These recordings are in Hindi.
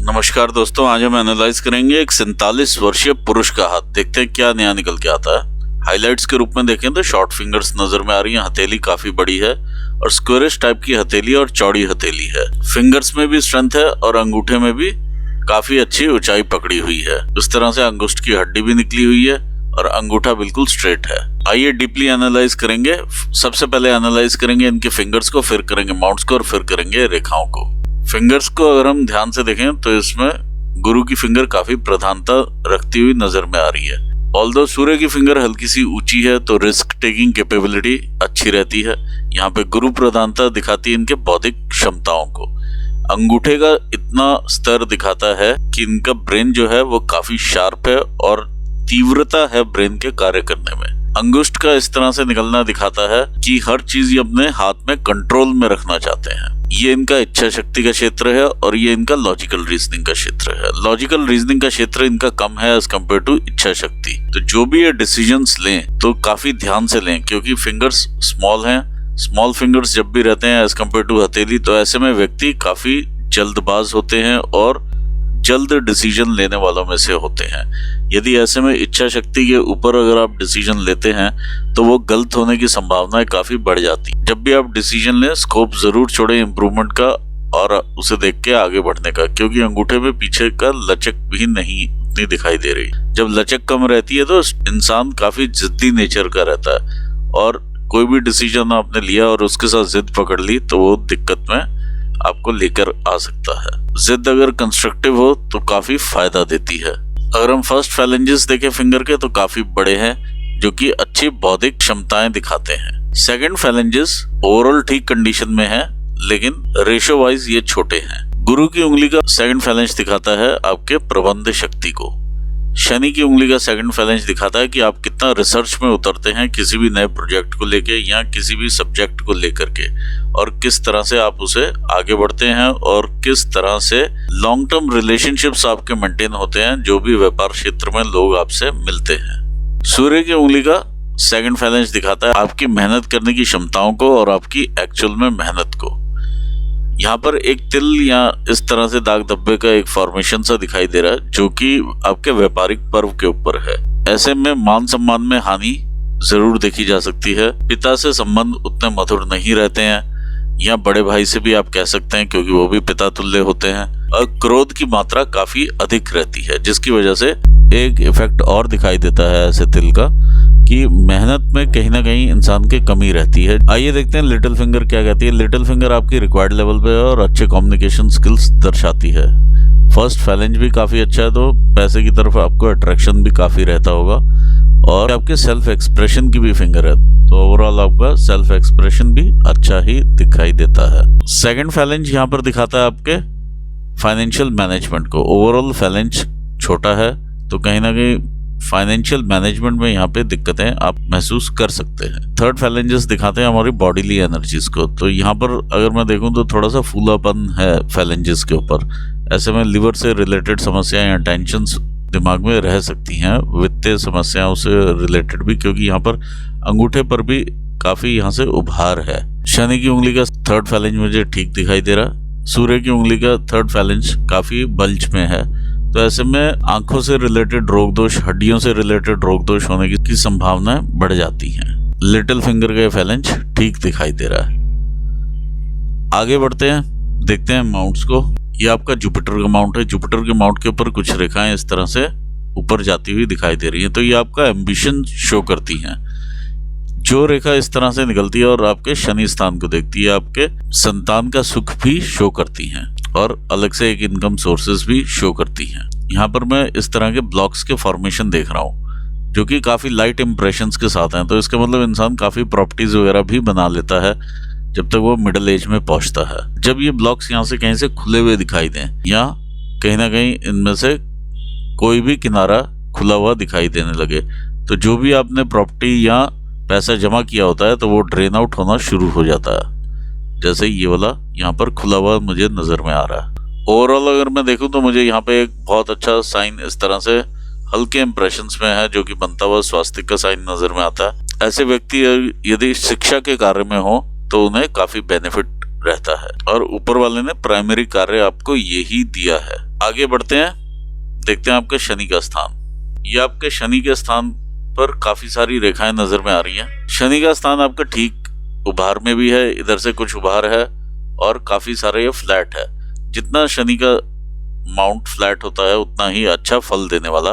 नमस्कार दोस्तों, आज हम एनालाइज करेंगे एक 47 वर्षीय पुरुष का हाथ। देखते हैं क्या नया निकल के आता है। हाइलाइट्स के रूप में देखें तो शॉर्ट फिंगर्स नजर में आ रही है, हथेली काफी बड़ी है और स्क्वेरिश टाइप की हथेली और चौड़ी हथेली है। फिंगर्स में भी स्ट्रेंथ है और अंगूठे में भी काफी अच्छी ऊंचाई पकड़ी हुई है। इस तरह से अंगुष्ठ की हड्डी भी निकली हुई है और अंगूठा बिल्कुल स्ट्रेट है। आइए डीपली एनालाइज करेंगे। सबसे पहले एनालाइज करेंगे इनके फिंगर्स को, फिर करेंगे माउंट्स को और फिर करेंगे रेखाओं को। फिंगर्स को अगर हम ध्यान से देखें तो इसमें गुरु की फिंगर काफी प्रधानता रखती हुई नजर में आ रही है। ऑल्दो सूर्य की फिंगर हल्की सी ऊंची है तो रिस्क टेकिंग कैपेबिलिटी अच्छी रहती है। यहाँ पे गुरु प्रधानता दिखाती है इनके बौद्धिक क्षमताओं को। अंगूठे का इतना स्तर दिखाता है कि इनका ब्रेन जो है वो काफी शार्प है और तीव्रता है ब्रेन के कार्य करने में। अंगुष्ठ का इस तरह से निकलना दिखाता है कि हर चीज ये अपने हाथ में कंट्रोल में रखना चाहते हैं। ये इनका इच्छा शक्ति का क्षेत्र है और ये इनका लॉजिकल रीजनिंग का क्षेत्र है। लॉजिकल रीजनिंग का क्षेत्र इनका कम है एज कम्पेयर टू इच्छा शक्ति। तो जो भी ये डिसीजंस लें तो काफी ध्यान से लें, क्योंकि फिंगर्स स्मॉल हैं। स्मॉल फिंगर्स जब भी रहते हैं एज कम्पेयर टू हथेली, तो ऐसे में व्यक्ति काफी जल्दबाज होते हैं और जल्द डिसीजन लेने वालों में से होते हैं। यदि ऐसे में इच्छा शक्ति के ऊपर अगर आप डिसीजन लेते हैं तो वो गलत होने की संभावनाएं काफी बढ़ जाती है। जब भी आप डिसीजन लें, स्कोप जरूर छोड़ें इम्प्रूवमेंट का और उसे देख के आगे बढ़ने का, क्योंकि अंगूठे में पीछे का लचक भी नहीं इतनी दिखाई दे रही। जब लचक कम रहती है तो इंसान काफी जिद्दी नेचर का रहता है और कोई भी डिसीजन आपने लिया और उसके साथ जिद पकड़ ली तो वो दिक्कत में आपको लेकर आ सकता है। जिद अगर कंस्ट्रक्टिव हो तो काफी फायदा देती है। अगर हम फर्स्ट फैलेंजेस देखें फिंगर के तो काफी बड़े हैं, जो कि अच्छी बौद्धिक क्षमताएं दिखाते हैं। सेकंड फैलेंजेस ओवरऑल ठीक कंडीशन में है, लेकिन रेशो वाइज ये छोटे हैं। गुरु की उंगली का सेकंड फैलेंज दिखाता है आपके प्रबंध शक्ति को। शनि की उंगली का सेकंड फैलेंज दिखाता है कि आप कितना रिसर्च में उतरते हैं किसी भी नए प्रोजेक्ट को लेके या किसी भी सब्जेक्ट को लेकर के, और किस तरह से आप उसे आगे बढ़ते हैं और किस तरह से लॉन्ग टर्म रिलेशनशिप्स आपके मेंटेन होते हैं जो भी व्यापार क्षेत्र में लोग आपसे मिलते हैं। सूर्य की उंगली का सेकंड फैलेंज दिखाता है आपकी मेहनत करने की क्षमताओं को और आपकी एक्चुअल में मेहनत को। यहाँ पर एक तिल या इस तरह से दाग धब्बे का एक फॉर्मेशन सा दिखाई दे रहा है, जो कि आपके व्यापारिक पर्व के ऊपर है। ऐसे में मान सम्मान में हानि जरूर देखी जा सकती है। पिता से संबंध उतने मधुर नहीं रहते हैं, या बड़े भाई से भी आप कह सकते हैं, क्योंकि वो भी पिता तुल्य होते हैं। और क्रोध की मात्रा काफी अधिक रहती है, जिसकी वजह से एक इफेक्ट और दिखाई देता है ऐसे तिल का कि मेहनत में कहीं ना कहीं इंसान की कमी रहती है। आइए देखते हैं लिटिल फिंगर क्या कहती है। लिटिल फिंगर आपकी रिक्वायर्ड लेवल पे है और अच्छे कम्युनिकेशन स्किल्स दर्शाती है। फर्स्ट फैलेंज भी काफी अच्छा है, तो पैसे की तरफ आपको अट्रैक्शन भी काफी रहता होगा और आपके सेल्फ एक्सप्रेशन की भी फिंगर है, तो ओवरऑल आपका सेल्फ एक्सप्रेशन भी अच्छा ही दिखाई देता है। सेकंड फैलेंज यहाँ पर दिखाता है आपके फाइनेंशियल मैनेजमेंट को। ओवरऑल फैलेंज छोटा है तो कहीं ना कहीं फाइनेंशियल मैनेजमेंट में यहाँ पे दिक्कतें आप महसूस कर सकते हैं। थर्ड फैलेंजेस दिखाते हैं हमारी बॉडीली एनर्जीज को, तो यहाँ पर अगर मैं देखूं तो थोड़ा सा फूलापन है फैलेंजेस के ऊपर। ऐसे में लिवर से रिलेटेड समस्याएं या टेंशंस दिमाग में रह सकती हैं, वित्तीय समस्याओं से रिलेटेड भी, क्योंकि यहाँ पर अंगूठे पर भी काफी यहाँ से उभार है। शनि की उंगली का थर्ड फैलेंज मुझे ठीक दिखाई दे रहा। सूर्य की उंगली का थर्ड फैलेंज काफी बल्ज में है, तो ऐसे में आंखों से रिलेटेड रोग दोष, हड्डियों से रिलेटेड रोग दोष होने की संभावनाएं बढ़ जाती हैं। लिटिल फिंगर का फैलेंज ठीक दिखाई दे रहा है। आगे बढ़ते हैं, देखते हैं माउंट्स को। ये आपका जुपिटर का माउंट है। जुपिटर के माउंट के ऊपर कुछ रेखाएं इस तरह से ऊपर जाती हुई दिखाई दे रही हैं, तो ये आपका एम्बिशन शो करती हैं। जो रेखा इस तरह से निकलती है और आपके शनि स्थान को देखती है, आपके संतान का सुख भी शो करती हैं और अलग से एक इनकम सोर्सेज भी शो करती हैं। यहाँ पर मैं इस तरह के ब्लॉक्स के फॉर्मेशन देख रहा हूँ, जो कि काफी लाइट इंप्रेशंस के साथ हैं, तो इसका मतलब इंसान काफी प्रॉपर्टीज वगैरह भी बना लेता है जब तक वो मिडिल एज में पहुंचता है। जब ये ब्लॉक्स यहाँ से कहीं से खुले हुए दिखाई दें या कहीं ना कहीं इनमें से कोई भी किनारा खुला हुआ दिखाई देने लगे, तो जो भी आपने प्रॉपर्टी या पैसा जमा किया होता है तो वो ड्रेन आउट होना शुरू हो जाता है। जैसे ये वाला यहाँ पर खुला हुआ मुझे नजर में आ रहा है। ओवरऑल अगर मैं देखूं तो मुझे यहाँ पे एक बहुत अच्छा साइन इस तरह से हल्के इंप्रेशंस में है, जो कि बनता हुआ स्वास्तिक का साइन नजर में आता है। ऐसे व्यक्ति यदि शिक्षा के कार्य में हो तो उन्हें काफी बेनिफिट रहता है और ऊपर वाले ने प्राइमरी कार्य आपको यही दिया है। आगे बढ़ते हैं, देखते हैं आपके शनि का स्थान। ये आपके शनि के स्थान पर काफी सारी रेखाएं नजर में आ रही हैं। शनि का स्थान आपका ठीक उभार में भी है, इधर से कुछ उभार है और काफी सारे ये फ्लैट है। जितना शनि का माउंट फ्लैट होता है उतना ही अच्छा फल देने वाला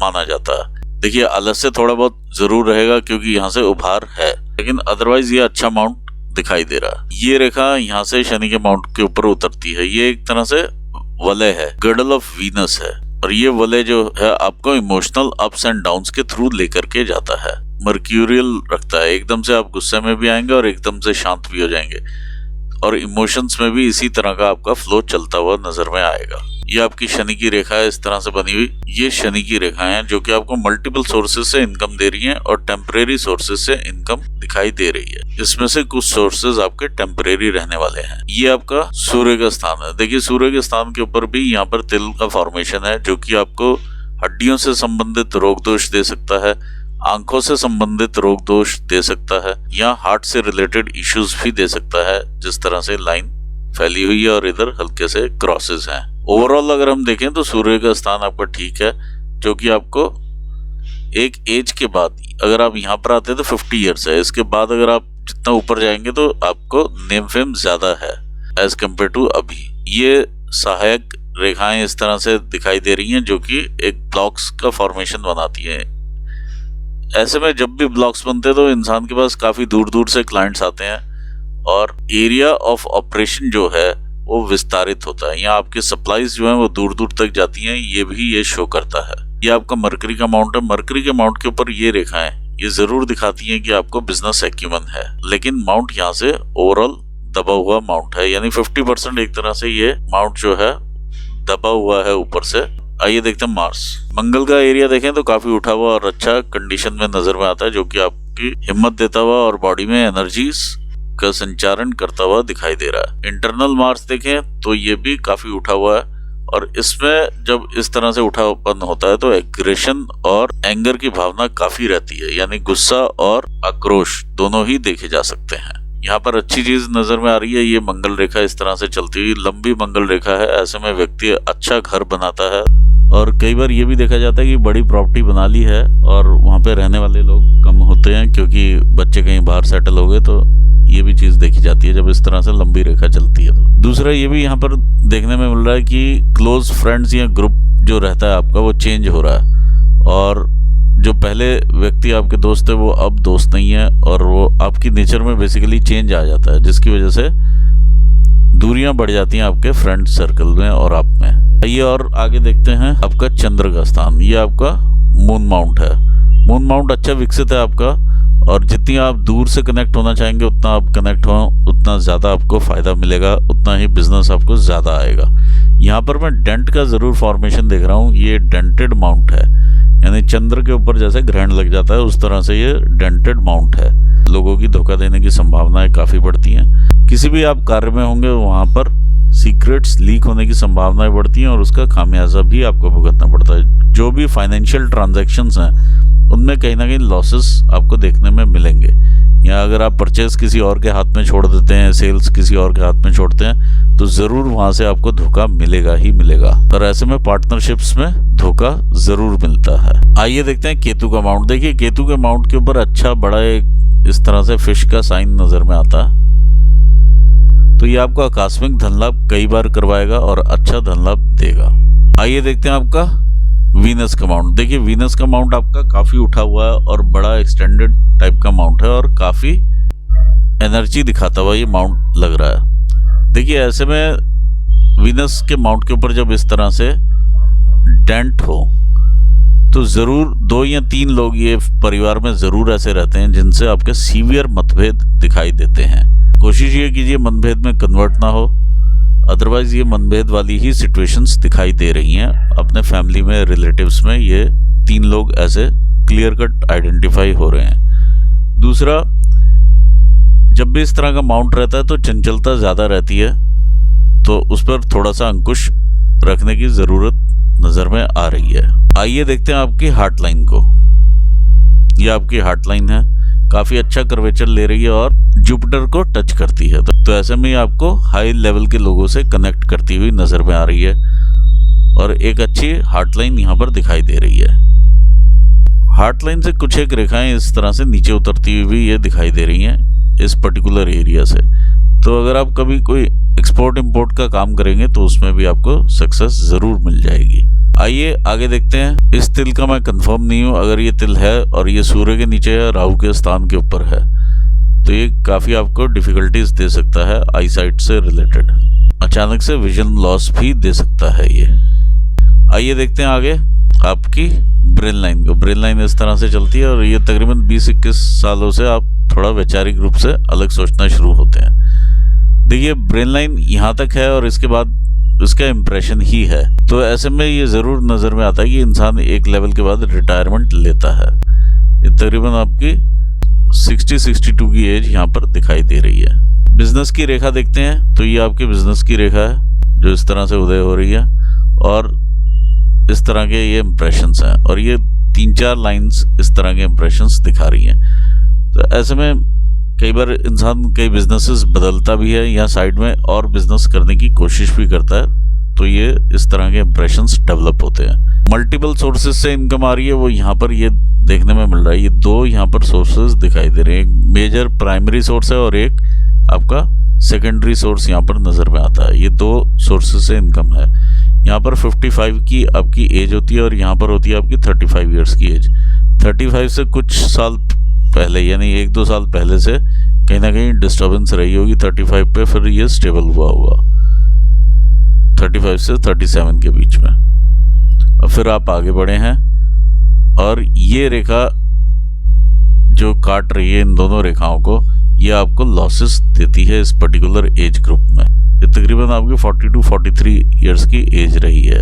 माना जाता है। देखिए आलस्य थोड़ा बहुत जरूर रहेगा क्योंकि यहाँ से उभार है, लेकिन अदरवाइज ये अच्छा माउंट दिखाई दे रहा है। ये रेखा यहाँ से शनि के माउंट के ऊपर उतरती है। ये एक तरह से वलय है, गिर्डल ऑफ वीनस है, और ये वलय जो है आपको इमोशनल अप्स एंड डाउन्स के थ्रू लेकर के जाता है। मर्क्यूरियल रखता है, एकदम से आप गुस्से में भी आएंगे और एकदम से शांत भी हो जाएंगे, और इमोशंस में भी इसी तरह का आपका फ्लो चलता हुआ नजर में आएगा। ये आपकी शनि की रेखा है इस तरह से बनी हुई। ये शनि की रेखाएं हैं जो कि आपको मल्टीपल सोर्सेज से इनकम दे रही हैं और टेम्परेरी सोर्सेज से इनकम दिखाई दे रही है। इसमें से कुछ सोर्सेज आपके टेम्परेरी रहने वाले हैं। ये आपका सूर्य का स्थान है। देखिए सूर्य के स्थान के ऊपर भी यहाँ पर तिल का फॉर्मेशन है जो कि आपको हड्डियों से संबंधित रोग दोष दे सकता है, आंखों से संबंधित रोग दोष दे सकता है, या हार्ट से रिलेटेड इश्यूज भी दे सकता है। जिस तरह से लाइन फैली हुई है और इधर हल्के से क्रॉसेस हैं। ओवरऑल अगर हम देखें तो सूर्य का स्थान आपका ठीक है, जो कि आपको एक एज के बाद, अगर आप यहाँ पर आते हैं तो 50 ईयर्स है, इसके बाद अगर आप जितना ऊपर जाएंगे तो आपको नेम फेम ज्यादा है एज कम्पेयर टू अभी। ये सहायक रेखाएं इस तरह से दिखाई दे रही हैं जो कि एक ब्लॉक्स का फॉर्मेशन बनाती है। ऐसे में जब भी ब्लॉक्स बनते हैं तो इंसान के पास काफी दूर दूर से क्लाइंट्स आते हैं और एरिया ऑफ ऑपरेशन जो है वो विस्तारित होता है। यहाँ आपके सप्लाईज जो है वो दूर दूर तक जाती हैं, ये भी ये शो करता है। ये आपका मरकरी का माउंट है। मरकरी के माउंट के ऊपर ये रेखाएं ये जरूर दिखाती हैं कि आपको बिजनेस एक्यूमन है, लेकिन माउंट यहाँ से ओवरऑल दबा हुआ माउंट है, यानी 50% एक तरह से ये माउंट जो है दबा हुआ है ऊपर से। आइए देखते हैं मार्स। मंगल का एरिया देखें तो काफी उठा हुआ और अच्छा कंडीशन में नजर में आता है, जो कि आपकी हिम्मत देता हुआ और बॉडी में एनर्जीज का संचारण करता हुआ दिखाई दे रहा है। इंटरनल मार्स देखें तो ये भी काफी उठा हुआ है, और इसमें जब इस तरह से उठापन होता है तो एग्रेशन और एंगर की भावना काफी रहती है, यानी गुस्सा और आक्रोश दोनों ही देखे जा सकते हैं। यहाँ पर अच्छी चीज नजर में आ रही है, ये मंगल रेखा इस तरह से चलती हुई लंबी मंगल रेखा है। ऐसे में व्यक्ति अच्छा घर बनाता है, और कई बार ये भी देखा जाता है कि बड़ी प्रॉपर्टी बना ली है और वहाँ पे रहने वाले लोग कम होते हैं क्योंकि बच्चे कहीं बाहर सेटल हो गए, तो ये भी चीज देखी जाती है जब इस तरह से लंबी रेखा चलती है। तो दूसरा ये भी यहाँ पर देखने में मिल रहा है कि क्लोज फ्रेंड्स या ग्रुप जो रहता है आपका वो चेंज हो रहा है, और जो पहले व्यक्ति आपके दोस्त है वो अब दोस्त नहीं है, और वो आपकी नेचर में बेसिकली चेंज आ जाता है, जिसकी वजह से दूरियां बढ़ जाती हैं आपके फ्रेंड सर्कल में और आप में। आइए और आगे देखते हैं आपका चंद्र का स्थान। ये आपका मून माउंट है। मून माउंट अच्छा विकसित है आपका, और जितनी आप दूर से कनेक्ट होना चाहेंगे उतना आप कनेक्ट हो, उतना ज़्यादा आपको फ़ायदा मिलेगा, उतना ही बिजनेस आपको ज़्यादा आएगा। यहाँ पर मैं डेंट का ज़रूर फॉर्मेशन देख रहा हूँ। ये डेंटेड माउंट है, यानी चंद्र के ऊपर जैसे ग्रहण लग जाता है उस तरह से ये डेंटेड माउंट है। लोगों की धोखा देने की संभावनाएं काफ़ी बढ़ती हैं। किसी भी आप कार्य में होंगे वहाँ पर सीक्रेट्स लीक होने की संभावनाएं बढ़ती हैं, और उसका खामियाजा भी आपको भुगतना पड़ता है। जो भी फाइनेंशियल ट्रांजैक्शंस हैं उनमें कहीं ना कहीं लॉसेस आपको देखने में मिलेंगे। या अगर आप परचेज किसी और के हाथ में छोड़ देते हैं, सेल्स किसी और के हाथ में छोड़ते हैं, तो ज़रूर वहाँ से आपको धोखा मिलेगा ही मिलेगा। और ऐसे में पार्टनरशिप्स में धोखा ज़रूर मिलता है। आइए देखते हैं केतु का माउंट। देखिए केतु के माउंट के ऊपर अच्छा बड़ा एक इस तरह से फिश का साइन नज़र में आता है, तो ये आपको आकस्मिक धन लाभ कई बार करवाएगा और अच्छा धन लाभ देगा। आइए देखते हैं आपका वीनस का माउंट। देखिए वीनस का माउंट आपका काफी उठा हुआ है और बड़ा एक्सटेंडेड टाइप का माउंट है, और काफी एनर्जी दिखाता हुआ ये माउंट लग रहा है। देखिए ऐसे में वीनस के माउंट के ऊपर जब इस तरह से डेंट हो तो जरूर 2 या 3 लोग ये परिवार में जरूर ऐसे रहते हैं जिनसे आपके सीवियर मतभेद दिखाई देते हैं। कोशिश ये कीजिए मनभेद में कन्वर्ट ना हो, अदरवाइज ये मनभेद वाली ही सिचुएशंस दिखाई दे रही हैं। अपने फैमिली में, रिलेटिव्स में ये 3 लोग ऐसे क्लियर कट आइडेंटिफाई हो रहे हैं। दूसरा, जब भी इस तरह का माउंट रहता है तो चंचलता ज़्यादा रहती है, तो उस पर थोड़ा सा अंकुश रखने की ज़रूरत नज़र में आ रही है। आइए देखते हैं आपकी हार्ट लाइन को। ये आपकी हार्ट लाइन है, काफ़ी अच्छा कर्वेचर ले रही है और जुपिटर को टच करती है, तो ऐसे में आपको हाई लेवल के लोगों से कनेक्ट करती हुई नज़र में आ रही है। और एक अच्छी हार्ट लाइन यहाँ पर दिखाई दे रही है। हार्ट लाइन से कुछ एक रेखाएं इस तरह से नीचे उतरती हुई भी ये दिखाई दे रही हैं इस पर्टिकुलर एरिया से। तो अगर आप कभी कोई एक्सपोर्ट इंपोर्ट का काम करेंगे तो उसमें भी आपको सक्सेस ज़रूर मिल जाएगी। आइए आगे देखते हैं। इस तिल का मैं कंफर्म नहीं हूँ, अगर ये तिल है और ये सूर्य के नीचे या राहु के स्थान के ऊपर है तो ये काफ़ी आपको डिफ़िकल्टीज दे सकता है आई साइट से रिलेटेड। अचानक से विजन लॉस भी दे सकता है ये। आइए देखते हैं आगे आपकी ब्रेन लाइन को। ब्रेन लाइन इस तरह से चलती है और ये तकरीबन 20-21 सालों से आप थोड़ा वैचारिक रूप से अलग सोचना शुरू होते हैं। देखिए ब्रेन लाइन यहाँ तक है और इसके बाद उसका इम्प्रेशन ही है, तो ऐसे में ये ज़रूर नज़र में आता है कि इंसान एक लेवल के बाद रिटायरमेंट लेता है। ये तकरीबन आपकी 60-62 की एज यहाँ पर दिखाई दे रही है। बिजनेस की रेखा देखते हैं तो ये आपके बिजनेस की रेखा है जो इस तरह से उदय हो रही है और इस तरह के ये इम्प्रेशंस हैं और ये 3-4 लाइंस इस तरह के इम्प्रेशंस दिखा रही हैं। तो ऐसे में कई बार इंसान कई बिजनेसेस बदलता भी है या साइड में और बिजनेस करने की कोशिश भी करता है, तो ये इस तरह के इम्प्रेशंस डेवलप होते हैं। मल्टीपल सोर्सेज से इनकम आ रही है वो यहाँ पर ये देखने में मिल रहा है। ये दो यहाँ पर सोर्सेज दिखाई दे रहे हैं, एक मेजर प्राइमरी सोर्स है और एक आपका सेकेंडरी सोर्स यहाँ पर नज़र में आता है। ये दो सोर्सेज से इनकम है। यहाँ पर 55 की आपकी एज होती है और यहाँ पर होती है आपकी 35 ईयर्स की एज। 35 से कुछ साल पहले यानी 1-2 साल पहले से कहीं ना कहीं डिस्टर्बेंस रही होगी 35 पे, फिर ये स्टेबल हुआ होगा 35 से 37 के बीच में। और फिर आप आगे बढ़े हैं और ये रेखा जो काट रही है इन दोनों रेखाओं को, ये आपको लॉसेस देती है इस पर्टिकुलर एज ग्रुप में। ये तकरीबन आपकी 42-43 ईयर्स की एज रही है।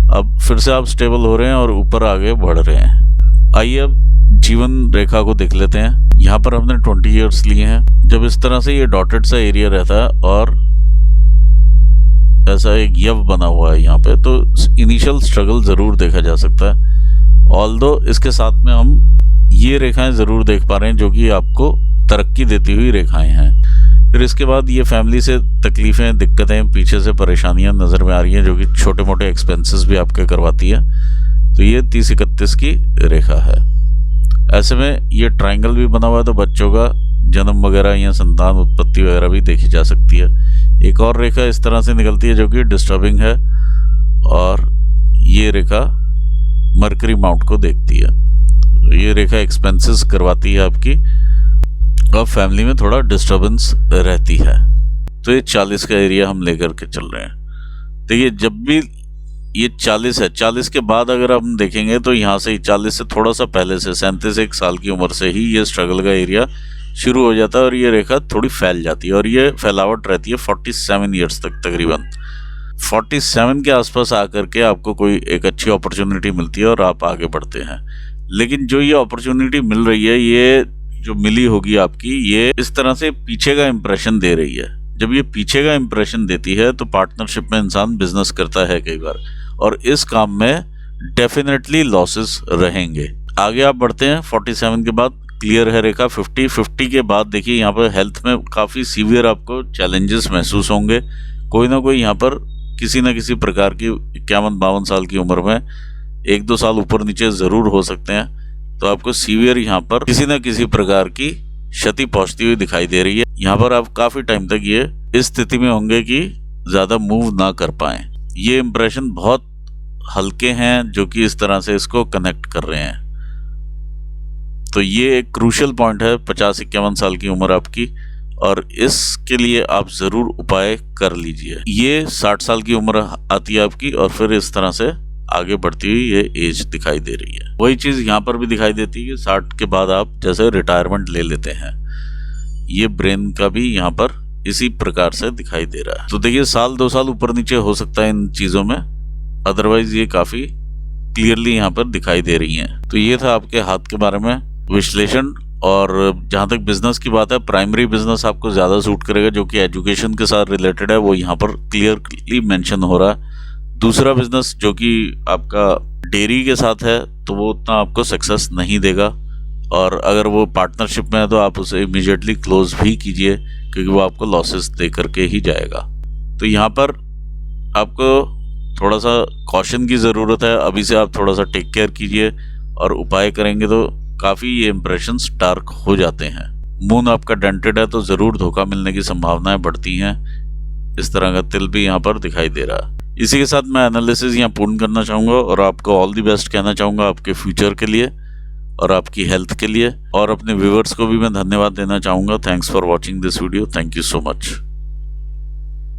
अब फिर से आप स्टेबल हो रहे हैं और ऊपर आगे बढ़ रहे हैं। आइए अब जीवन रेखा को देख लेते हैं। यहाँ पर हमने 20 ईयर्स लिए हैं। जब इस तरह से ये डॉटेड सा एरिया रहता है और ऐसा एक यव बना हुआ है यहाँ पे, तो इनिशियल स्ट्रगल ज़रूर देखा जा सकता है। ऑल्दो इसके साथ में हम ये रेखाएं ज़रूर देख पा रहे हैं जो कि आपको तरक्की देती हुई रेखाएं हैं। फिर इसके बाद ये फैमिली से तकलीफ़ें, दिक्कतें, पीछे से परेशानियां नज़र में आ रही हैं जो कि छोटे मोटे एक्सपेंसेस भी आपके करवाती है। तो ये 30-31 की रेखा है। ऐसे में ये ट्रायंगल भी बना हुआ है तो बच्चों का जन्म वगैरह या संतान उत्पत्ति वगैरह भी देखी जा सकती है। एक और रेखा इस तरह से निकलती है जो कि डिस्टर्बिंग है और ये रेखा मरकरी माउंट को देखती है। तो ये रेखा एक्सपेंसेस करवाती है आपकी और फैमिली में थोड़ा डिस्टर्बेंस रहती है। तो ये 40 का एरिया हम लेकर के चल रहे हैं। देखिए जब भी ये 40 है, 40 के बाद अगर हम देखेंगे तो यहाँ से 40 से थोड़ा सा पहले से 37 साल की उम्र से ही ये स्ट्रगल का एरिया शुरू हो जाता है और ये रेखा थोड़ी फैल जाती है और ये फैलावट रहती है 47 ईयर्स तक। तकरीबन 47 के आसपास आकर के आपको कोई एक अच्छी अपॉर्चुनिटी मिलती है और आप आगे बढ़ते हैं। लेकिन जो ये अपॉर्चुनिटी मिल रही है, ये जो मिली होगी आपकी, ये इस तरह से पीछे का इंप्रेशन दे रही है। जब ये पीछे का इंप्रेशन देती है तो पार्टनरशिप में इंसान बिजनेस करता है कई बार और इस काम में डेफिनेटली लॉसेस रहेंगे। आगे आप बढ़ते हैं। 47 के बाद क्लियर है रेखा 50 के बाद देखिए यहाँ पर हेल्थ में काफ़ी सीवियर आपको चैलेंजेस महसूस होंगे। कोई ना कोई यहाँ पर किसी न किसी प्रकार की 51-52 साल की उम्र में 1-2 साल ऊपर नीचे ज़रूर हो सकते हैं। तो आपको सीवियर यहाँ पर किसी न किसी प्रकार की क्षति पहुँचती हुई दिखाई दे रही है। यहाँ पर आप काफ़ी टाइम तक ये इस स्थिति में होंगे कि ज़्यादा मूव ना कर पाएँ। ये इम्प्रेशन बहुत हल्के हैं जो कि इस तरह से इसको कनेक्ट कर रहे हैं। तो ये एक क्रूशियल पॉइंट है 50-51 साल की उम्र आपकी, और इसके लिए आप ज़रूर उपाय कर लीजिए। ये 60 साल की उम्र आती है आपकी और फिर इस तरह से आगे बढ़ती हुई ये एज दिखाई दे रही है। वही चीज़ यहाँ पर भी दिखाई देती है कि 60 के बाद आप जैसे रिटायरमेंट ले लेते हैं। ये ब्रेन का भी यहाँ पर इसी प्रकार से दिखाई दे रहा है। तो देखिए 1-2 साल ऊपर नीचे हो सकता है इन चीज़ों में, अदरवाइज ये काफ़ी क्लियरली यहाँ पर दिखाई दे रही हैं। तो ये था आपके हाथ के बारे में विश्लेषण। और जहाँ तक बिजनेस की बात है, प्राइमरी बिजनेस आपको ज़्यादा सूट करेगा जो कि एजुकेशन के साथ रिलेटेड है, वो यहाँ पर क्लियरली मेंशन हो रहा है। दूसरा बिजनेस जो कि आपका डेयरी के साथ है तो वो उतना आपको सक्सेस नहीं देगा, और अगर वो पार्टनरशिप में है तो आप उसे इमीडिएटली क्लोज भी कीजिए क्योंकि वो आपको लॉसेस दे करके ही जाएगा। तो यहाँ पर आपको थोड़ा सा कॉशन की ज़रूरत है। अभी से आप थोड़ा सा टेक केयर कीजिए और उपाय करेंगे तो काफ़ी ये इम्प्रेशंस डार्क हो जाते हैं। मून आपका डेंटेड है तो ज़रूर धोखा मिलने की संभावनाएं बढ़ती हैं। इस तरह का तिल भी यहाँ पर दिखाई दे रहा है। इसी के साथ मैं एनालिसिस यहाँ पूर्ण करना चाहूँगा और आपको ऑल द बेस्ट कहना चाहूँगा आपके फ्यूचर के लिए और आपकी हेल्थ के लिए। और अपने व्यूवर्स को भी मैं धन्यवाद देना चाहूँगा। Thanks for watching this video. Thank you so much.